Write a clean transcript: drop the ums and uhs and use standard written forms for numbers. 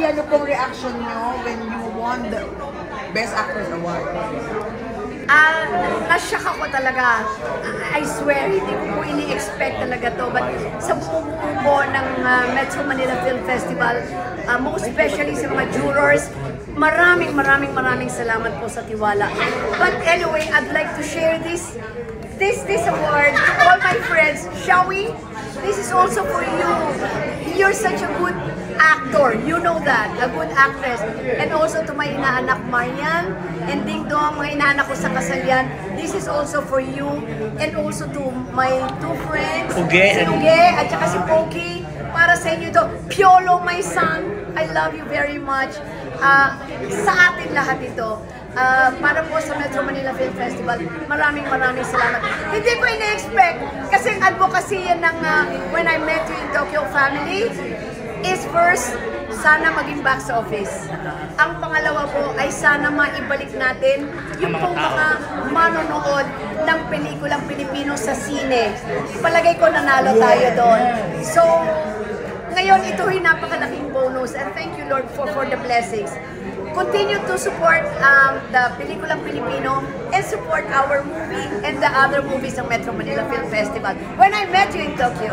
ano pong reaction nyo when you won the Best Actress Award? Na-shock ako talaga. I swear, hindi ko po ini-expect talaga to. But sa buong po ng Metro Manila Film Festival, most especially sa mga jurors, maraming salamat po sa tiwala. But anyway, I'd like to share this award to all my friends. Shall we? This is also for you. You're such a good actor. You know that. A good actress. And also to my inaanak Marian and Ding Dong, mga inaanak ko sa kasalian. This is also for you. And also to my two friends. Si Uge at saka si Poki. Para sa inyo ito. Piolo, my son. I love you very much. Sa atin lahat ito. Para po sa Metro Manila Film Festival, maraming salamat. Hindi ko ina-expect kasi ang advocacy yan ng When I Met You in Tokyo family is first, sana maging box office. Ang pangalawa po ay sana maibalik natin yung pong mga manonood ng pelikulang Pilipino sa sine. Palagay ko nanalo tayo doon. So, ngayon ito ay napakalaking bonus and thank you Lord for the blessings. Continue to support the pelikulang Pilipino and support our movie and the other movies ng Metro Manila Film Festival. When I Met You in Tokyo.